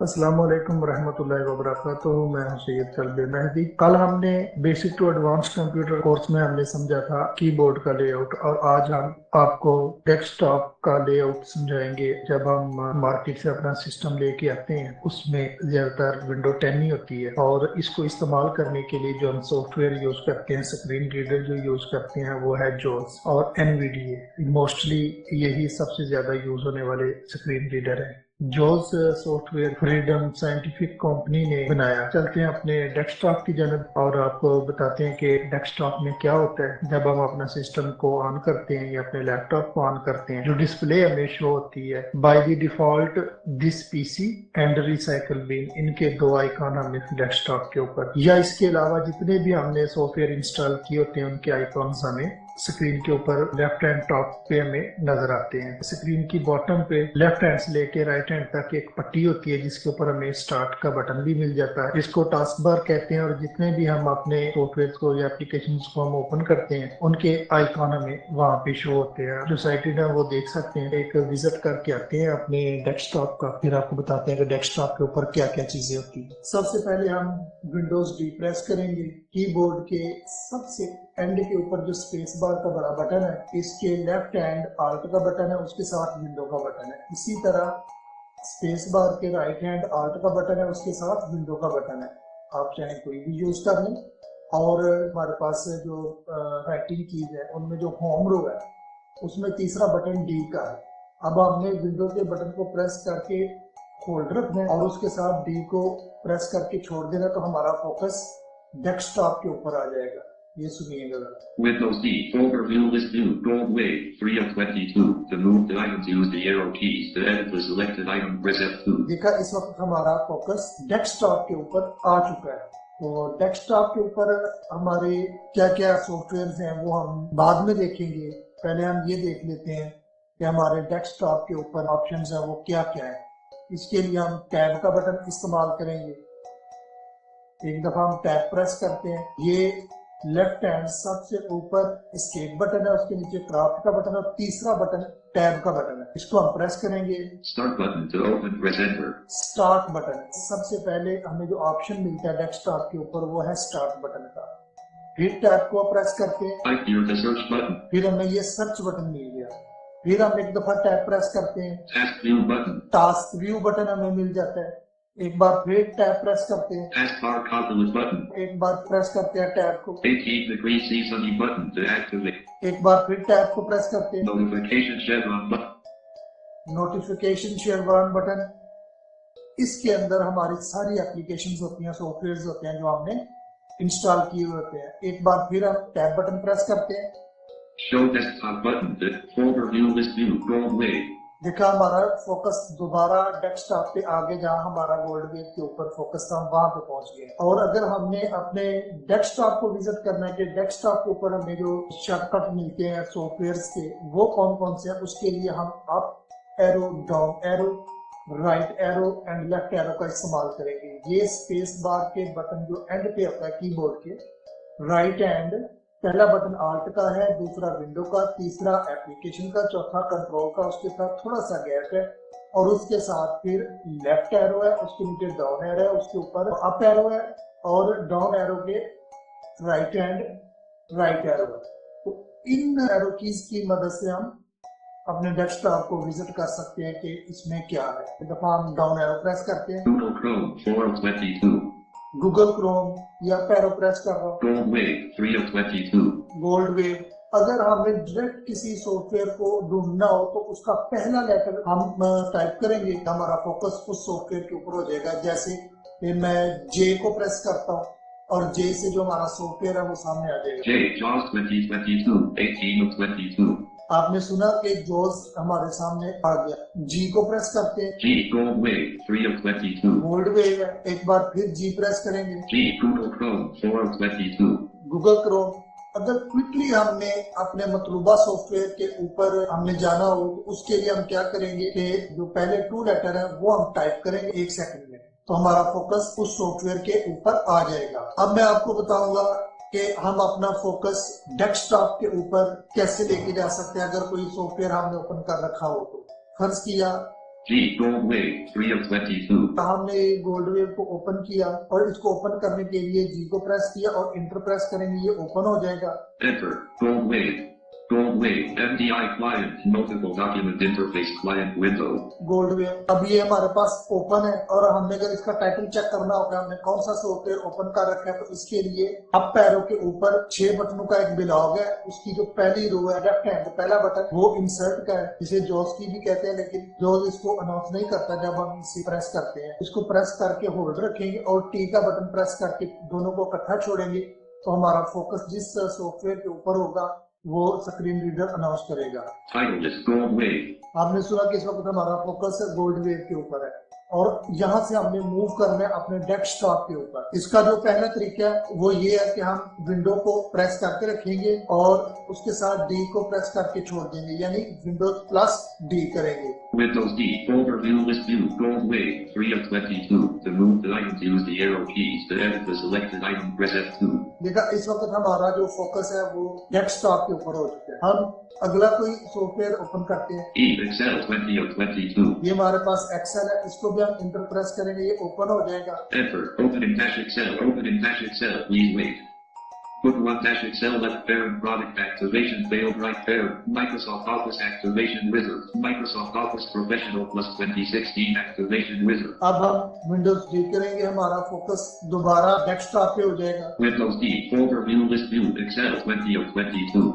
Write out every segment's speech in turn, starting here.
अस्सलाम वालेकुम रहमतुल्लाहि व बरकातुहू। मैं हूं सैयद कल्बे मेहदी। कल हमने basic to advance computer course में हमने समझा था कीबोर्ड का लेआउट, और आज हम आपको डेस्कटॉप का लेआउट समझाएंगे। जब हम मार्केट से अपना सिस्टम लेके आते हैं उसमें ज्यादातर विंडो 10 ही होती है, और इसको इस्तेमाल करने के लिए जो हम सॉफ्टवेयर यूज करते हैं, स्क्रीन रीडर जो यूज करते हैं वो है जोस और एनवीडीए। मोस्टली यही सबसे ज्यादा यूज होने वाले स्क्रीन रीडर है। जोस सॉफ्टवेयर फ्रीडम साइंटिफिक कंपनी ने बनाया। चलते हैं अपने डेस्कटॉप की जानब और आपको बताते हैं कि डेस्कटॉप में क्या होता है। जब हम अपना सिस्टम को ऑन करते हैं या अपने लैपटॉप को ऑन करते हैं, जो डिस्प्ले हमें शो होती है by the default this PC and recycle bin, इनके दो आइकॉन हमें डेस्कटॉप के ऊपर या इसके अलावा जितने भी हमने सॉफ्टवेयर इंस्टॉल किए होते हैं उनके आइकॉन्स हमें स्क्रीन के ऊपर लेफ्ट हैंड टॉप पे हमें नजर आते हैं। स्क्रीन की बॉटम पे लेफ्ट हैंड से लेके राइट हैंड तक एक पट्टी होती है जिसके ऊपर हमें स्टार्ट का बटन भी मिल जाता है, जिसको टास्क बार कहते हैं। और जितने भी हम अपने सॉफ्टवेयर को या एप्लीकेशन को हम ओपन करते हैं उनके आइकॉन हमें वहाँ पे शो होते हैं। जो साइटेड है वो देख सकते हैं। एक विजिट करके आते हैं अपने डेस्कटॉप का, फिर आपको बताते हैं कि डेस्कटॉप के ऊपर क्या क्या चीजें होती है। सबसे पहले हम विंडोज डी प्रेस करेंगे। कीबोर्ड के सबसे एंड के ऊपर जो स्पेस बार का बड़ा बटन है, इसके लेफ्ट हैंड आल्ट का बटन है, उसके साथ विंडो का बटन है। इसी तरह स्पेस बार के राइट हैंड आल्ट का बटन है, उसके साथ विंडो का बटन है। आप चाहे कोई भी यूज कर लें। और हमारे पास जो राइटिंग कीज है उनमें जो होम रो है उसमें तीसरा बटन डी का है। अब हमने विंडो के बटन को प्रेस करके होल्ड रखना है और उसके साथ डी को प्रेस करके छोड़ देना, तो हमारा फोकस डेस्कटॉप के ऊपर आ जाएगा। ये सुनिएगा। Windows D folder view list view gold wave 3 of 22. To move the items use the arrow keys. To edit the selected item press F2. देखा, इस वक्त हमारा फोकस डेस्कटॉप के ऊपर आ चुका है। तो डेस्कटॉप के ऊपर हमारे क्या क्या सॉफ्टवेयर हैं वो हम बाद में देखेंगे। पहले हम ये देख लेते हैं कि हमारे डेस्कटॉप के ऊपर ऑप्शंस हैं वो क्या क्या है। इसके लिए हम टैब का बटन इस्तेमाल करेंगे। एक दफा हम टैब प्रेस करते हैं, ये लेफ्ट हैंड सबसे ऊपर एस्केप बटन है, उसके नीचे क्राफ्ट का बटन है, और तीसरा बटन टैब का बटन है। इसको हम प्रेस करेंगे। Start button to open press enter. Start button, सबसे पहले हमें जो ऑप्शन मिलता है डेस्कटॉप के ऊपर वो है स्टार्ट बटन का। फिर टैब को प्रेस करते हैं, Type here the search button. फिर हमें ये सर्च बटन मिल गया। फिर हम एक दफा टैब प्रेस करते हैं, Task view button. Task view button हमें मिल जाता है। एक बार फिर टैब प्रेस करते हैं, Taskbar calculus button. एक बार प्रेस करते हैं टैब को, 18 degree C sunny button to activate. एक बार फिर टैब को प्रेस करते हैं, Notification chevron button. Notification chevron button. इसके अंदर हमारी सारी एप्लीकेशंस होती हैं, सॉफ्टवेयर होते हैं जो हमने इंस्टॉल किए हुए होते हैं। एक बार फिर हम टैब बटन प्रेस करते हैं, Show desktop button to folder view list view gold wave. देखा हमारा फोकस दोबारा डेस्कटॉप पे आगे, जहां हमारा गोल्ड वेव के ऊपर फोकस था हम वहां पे पहुंच गए। और अगर हमने अपने डेस्कटॉप को विजिट करना है कि डेस्कटॉप के ऊपर हमें जो शॉर्टकट मिलते हैं सॉफ्टवेयर्स के वो कौन कौन से हैं, उसके लिए हम up arrow, down arrow, right arrow and left arrow का इस्तेमाल करेंगे। ये स्पेस बार के बटन जो एंड पे होता है कीबोर्ड के, राइट हैंड पहला बटन आल्ट का है, दूसरा विंडो का, तीसरा एप्लीकेशन का, चौथा कंट्रोल का, उसके साथ थोड़ा सा गैप है, और उसके साथ फिर लेफ्ट एरो है, उसके नीचे डाउन एरो है, उसके ऊपर अप एरो है, और डाउन एरो के राइट हैंड राइट एरो है। तो इन एरो कीज की मदद से हम अपने डेस्कटॉप को विजिट कर सकते हैं कि इसमें क्या है। एक दफा हम डाउन एरो प्रेस करते हैं, Google Chrome 4 of 22. Google Chrome या पैरो प्रेस कर रहा हूँ, Gold wave 3 of 22. Gold wave. अगर हमें डायरेक्ट किसी सॉफ्टवेयर को ढूंढना हो तो उसका पहला लेटर हम टाइप करेंगे, हमारा फोकस उस सॉफ्टवेयर के ऊपर हो जाएगा। जैसे मैं जे को प्रेस करता हूँ और जे से जो हमारा सॉफ्टवेयर है वो सामने आ जाएगा। J JAWS 2022 18 of 22. आपने सुना कि जोस हमारे सामने आ गया। जी को प्रेस करते हैं, G gold wave 3 of 22. Gold wave है। एक बार फिर जी प्रेस करेंगे, G Google Chrome 4 of 22. Google Chrome. अगर क्विकली हमने अपने मतलूबा सॉफ्टवेयर के ऊपर हमने जाना हो तो उसके लिए हम क्या करेंगे कि जो पहले 2 लेटर है वो हम टाइप करेंगे 1 सेकंड में, तो हमारा फोकस उस सॉफ्टवेयर के ऊपर आ जाएगा। अब मैं आपको बताऊंगा कि हम अपना फोकस डेस्कटॉप के ऊपर कैसे लेके जा सकते हैं अगर कोई सॉफ्टवेयर हमने ओपन कर रखा हो तो। फर्ज किया G. Gold Wave 3 of 22. हमने गोल्ड वेव को ओपन किया और इसको ओपन करने के लिए जी को प्रेस किया और इंटर प्रेस करेंगे, ये ओपन हो जाएगा। Enter. Gold Wave. Gold Wave MDI Client Multiple Document Interface Client Window. Gold wave अब ये हमारे पास ओपन है और हमने अगर इसका टाइटल चेक करना होगा हमने कौन सा सॉफ्टवेयर ओपन कर रखा है, तो इसके लिए अप एरो के ऊपर 6 बटनों का एक ब्लॉग है। उसकी जो पहली रो है लेफ्ट हैंड पहला बटन वो इंसर्ट का है, जिसे जॉस की भी कहते हैं, लेकिन जॉस इसको अनाउंस नहीं करता जब हम इसे प्रेस करते हैं। इसको प्रेस करके होल्ड रखेंगे और टी का बटन प्रेस करके दोनों को इकट्ठा छोड़ेंगे तो हमारा फोकस जिस सॉफ्टवेयर के ऊपर होगा वो स्क्रीन रीडर अनाउंस करेगा। Title is Gold Wave. आपने सुना कि इस वक्त हमारा फोकस गोल्ड वेव के ऊपर है और यहाँ से हमने मूव करना है अपने डेस्कटॉप के ऊपर। इसका जो पहला तरीका है वो ये है कि हम विंडो को प्रेस करके रखेंगे और उसके साथ डी को प्रेस करके छोड़ देंगे, यानी विंडोज प्लस डी करेंगे। Windows D. Folder View List View Gold Wave 3 of 22. To move the items, use the arrow keys. To edit the selected item, press F2. देखा इस वक्त हमारा जो फोकस है वो डेस्कटॉप के ऊपर हो चुका है। हम अगला कोई सॉफ्टवेयर ओपन करते हैं। E. Excel 20 of 22. ये हमारे पास एक्सेल है, इसको भी हम इंटर प्रेस करेंगे, ये ओपन हो जाएगा। Enter. Opening dash Excel. Opening dash Excel. Please wait. Put 1 dash Excel left parent product activation failed right parent. Microsoft Office activation wizard. Microsoft Office Professional plus 2016 activation wizard. अब हम Windows D करेंगे, हमारा focus दोबारा desktop पे हो जाएगा। Windows D. Folder View List View Excel 20 of 22.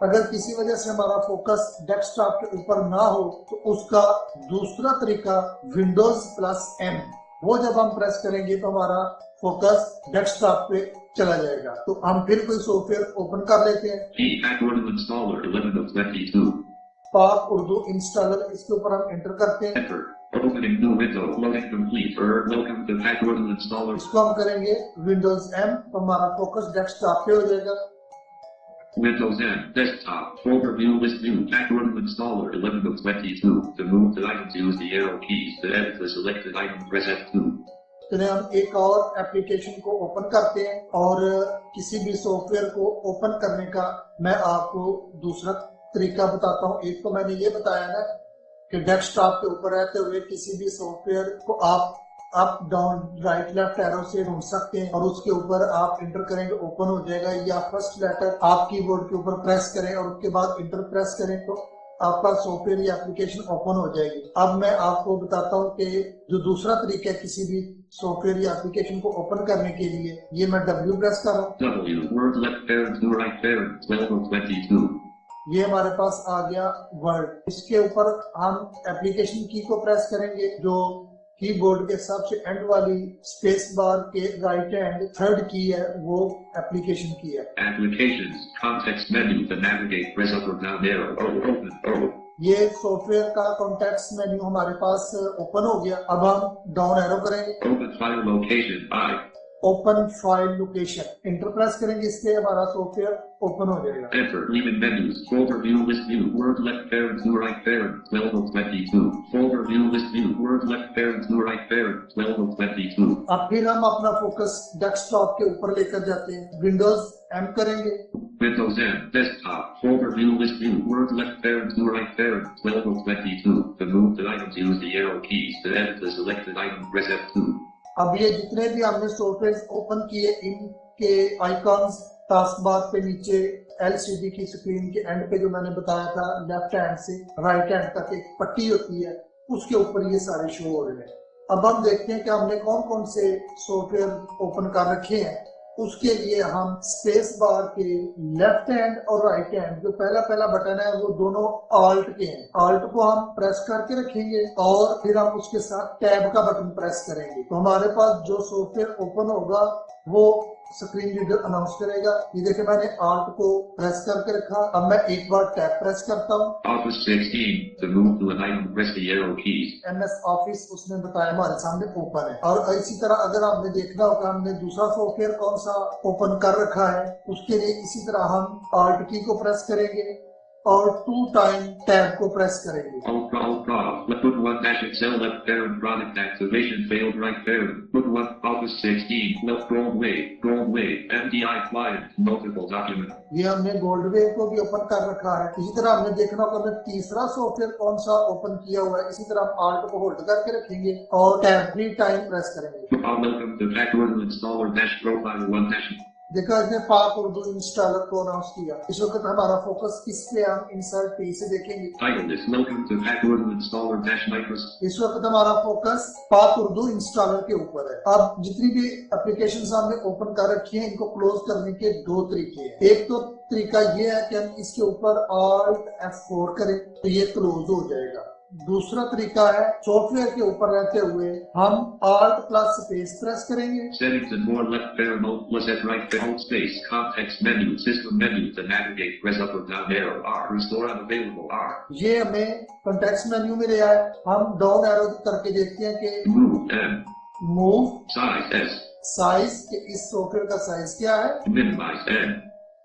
अगर किसी वजह से हमारा फोकस डेस्कटॉप के ऊपर ना हो तो उसका दूसरा तरीका विंडोज प्लस एम, वो जब हम प्रेस करेंगे तो हमारा फोकस डेस्कटॉप पे चला जाएगा। तो हम फिर कोई सॉफ्टवेयर ओपन कर लेते हैं। Pack Urdu Installer 11 of 22. पाक उर्दू इंस्टॉलर, इसके ऊपर हम एंटर करते हैं। Enter. Opening new window. Loading complete. Welcome to Pack Urdu Installer. इसको हम करेंगे विंडोज एम तो हमारा फोकस डेस्कटॉप पे हो जाएगा। Windows M. Desktop. Folder View List View. Pack Urdu Installer 11 of 22. To move the items, use the arrow keys. To edit the selected item, press F2. चलिए हम एक और एप्लीकेशन को ओपन करते हैं और किसी भी सॉफ्टवेयर को ओपन करने का मैं आपको दूसरा तरीका बताता हूँ। एक तो मैंने ये बताया ना कि डेस्कटॉप के ऊपर रहते हुए किसी भी सॉफ्टवेयर को आप up down right left arrow से ढूंढ सकते हैं और उसके ऊपर आप इंटर करेंगे ओपन हो जाएगा, या फर्स्ट लेटर आप कीबोर्ड के ऊपर प्रेस करें और उसके बाद इंटर प्रेस करें तो आपका सॉफ्टवेयर या एप्लीकेशन ओपन हो जाएगी। अब मैं आपको बताता हूँ कि जो दूसरा तरीका है किसी भी सॉफ्टवेयर या एप्लीकेशन को ओपन करने के लिए, ये मैं W प्रेस कर रहा हूँ। W. Word left parent to right parent 12 of 22. ये हमारे पास आ गया वर्ड। इसके ऊपर हम एप्लीकेशन की को प्रेस करेंगे, जो कीबोर्ड के सबसे एंड वाली स्पेस बार के राइट हैंड थर्ड की है, वो एप्लीकेशन की है। Applications. Context menu. To navigate, press up or down arrow. Open. ये सॉफ्टवेयर का कॉन्टेक्स्ट मेन्यू हमारे पास ओपन हो गया। अब हम डाउन एरो करेंगे। Open file location. I. Open file location, enter press करेंगे, इससे हमारा सॉफ्टवेयर ओपन हो जाएगा। Enter. Leaving menus. Folder view list view. Word left parent to right parent 12 of 22. Folder view list view. Word left parent to right parent 12 of 22. अब फिर हम अपना focus desktop के ऊपर लेकर जाते हैं। विंडोज एम करेंगे। Windows M. Desktop. Folder view list view. Word left parent to right parent 12 of 22. To move the items, use the arrow keys. To edit the selected item, press F2. अब ये जितने भी हमने software open किए इनके icons taskbar पे नीचे LCD की स्क्रीन के एंड पे जो मैंने बताया था लेफ्ट हैंड से राइट हैंड तक एक पट्टी होती है, उसके ऊपर ये सारे शो हो रहे हैं। अब हम देखते हैं कि हमने कौन कौन से सॉफ्टवेयर ओपन कर रखे हैं। उसके लिए हम स्पेस बार के लेफ्ट हैंड और राइट हैंड जो पहला बटन है वो दोनों ऑल्ट के हैं। ऑल्ट को हम प्रेस करके रखेंगे और फिर हम उसके साथ टैब का बटन प्रेस करेंगे तो हमारे पास जो सॉफ्टवेयर ओपन होगा वो स्क्रीन रीडर अनाउंस करेगा। ये देखिए मैंने ऑल्ट को प्रेस करके रखा। अब मैं एक बार टैब प्रेस करता हूँ। Office 16. To move to an item, press the arrow keys. MS office उसने बताया हमारे सामने ओपन है। और इसी तरह अगर आपने देखना होगा हमने दूसरा सॉफ्टवेयर कौन सा ओपन कर रखा है, उसके लिए इसी तरह हम ऑल्ट की को प्रेस करेंगे और 2 टाइम टैब को प्रेस करेंगे। Put 1 dash Excel left parent product activation failed right parent. Put 1 Office 16 left gold wave MDI client multiple document. ये हमने गोल्ड वेव को भी ओपन कर रखा है। इसी तरह हमने देखना होगा हमें तीसरा सॉफ्टवेयर कौन सा ओपन किया हुआ है। इसी तरह हम Alt को होल्ड करके रखेंगे और टैब 3 टाइम प्रेस करेंगे। Welcome to Backward installer dash profile 1 dash. देखा इसने पाक उर्दू इंस्टॉलर को अनाउंस किया। इस वक्त हमारा फोकस किस पे हम इंसर्ट टी से देखेंगे। इस वक्त हमारा फोकस पाक उर्दू इंस्टॉलर के ऊपर है। अब जितनी भी एप्लीकेशंस हमने ओपन कर रखी हैं इनको क्लोज करने के 2 तरीके हैं। एक तो तरीका ये है कि हम इसके ऊपर Alt F4 करें तो ये क्लोज हो जाएगा। दूसरा तरीका है सॉफ्टवेयर के ऊपर रहते हुए हम Alt plus स्पेस प्रेस करेंगे। Settings and more left parent Alt plus F right Alt space context menu system menu to navigate press up or down arrow R restore unavailable R। ये हमें context menu में ले आया। हम down arrow करके देखते हैं कि move M move size S size के इस सॉफ्टवेयर का साइज क्या है। minimize N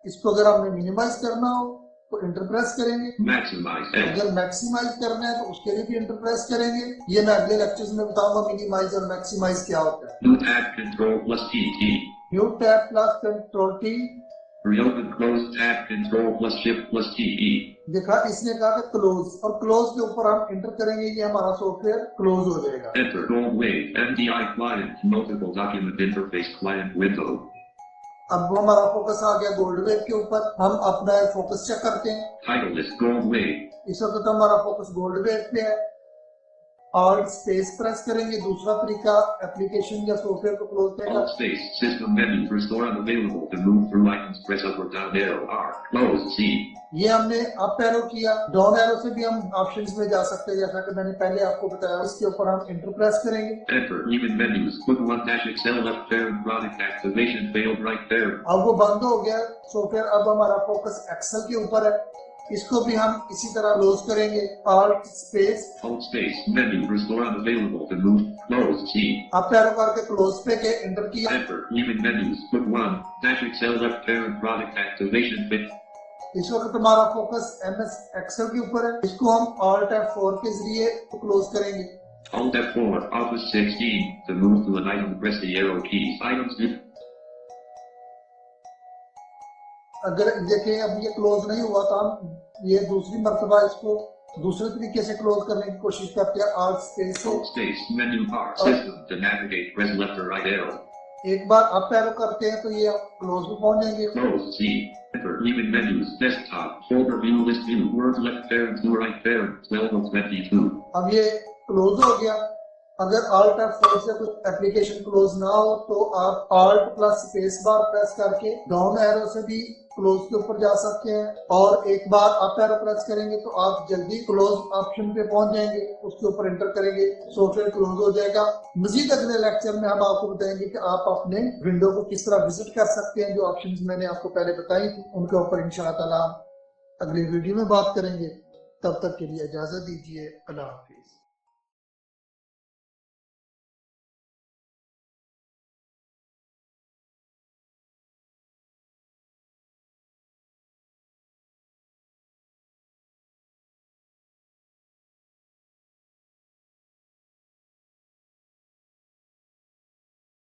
इसको अगर हमने मिनिमाइज करना हो तो इंटर प्रेस करेंगे। maximize N अगर मैक्सिमाइज करना है तो उसके लिए भी इंटर प्रेस करेंगे। ये मैं अगले लेक्चर्स में बताऊंगा मिनिमाइज और मैक्सिमाइज क्या होता है। new tab control plus T new tab plus control T reopen close tab control plus shift plus TE। देखा इसने कहा कि क्लोज और क्लोज के ऊपर हम इंटर करेंगे ये हमारा सॉफ्टवेयर क्लोज हो जाएगा। enter gold wave MDI client multiple document interface client window। अब वो हमारा फोकस आ गया गोल्ड वेव के ऊपर। हम अपना फोकस चेक करते हैं। title list gold wave। इस वक्त हमारा फोकस गोल्ड वेव पे है। Alt स्पेस प्रेस करेंगे। दूसरा तरीका एप्लीकेशन या सॉफ्टवेयर को क्लोज करना। Alt space system menu restore unavailable to move through icons press up or down arrow R close C। ये हमने अप एरो किया। डाउन एरो से भी हम ऑप्शंस में जा सकते हैं जैसा कि मैंने पहले आपको बताया। इसके ऊपर हम इंटर प्रेस करेंगे। enter even menus put 1 dash Excel left parent product activation failed right parent। अब वो बंद हो गया सॉफ्टवेयर। अब हमारा फोकस एक्सेल के ऊपर है। इसको भी हम इसी तरह क्लोज करेंगे। Alt space menu restore unavailable to move close C। Up arrow करके क्लोज पे के इंटर किया। enter even menus put 1 dash Excel left parent product activation fit। इस वक्त हमारा फोकस MS एक्सेल के ऊपर है। इसको हम Alt F4 के जरिए क्लोज करेंगे। Alt F4 Office 16 to move to an item press the arrow keys items। अगर देखें अब ये क्लोज नहीं हुआ तो हम ये दूसरी मर्तबा इसको दूसरे तरीके से क्लोज करने की कोशिश करते हैं। Alt space menu bar system to navigate press left or right arrow। एक बार अप एरो करते हैं तो ये क्लोज में पहुंच जाएंगे। close C enter leaving menus desktop folder view list view word left parent to right parent 12 of 22। अब ये क्लोज हो गया। अगर Alt F4 से कुछ एप्लीकेशन क्लोज ना हो तो आप Alt plus space bar press करके डाउन एरो से भी क्लोज के ऊपर जा सकते हैं और एक बार अप एरो प्रेस करेंगे तो आप जल्दी क्लोज ऑप्शन पे पहुंच जाएंगे। उसके ऊपर एंटर करेंगे सॉफ्टवेयर क्लोज हो जाएगा। मजीद अगले लेक्चर में हम आपको बताएंगे कि आप अपने विंडो को किस तरह विजिट कर सकते हैं। जो ऑप्शंस मैंने आपको पहले बताई थी उनके ऊपर इंशाअल्लाह ताला अगली वीडियो में बात करेंगे। तब तक के लिए इजाजत दीजिए। अल्लाह हाफिज।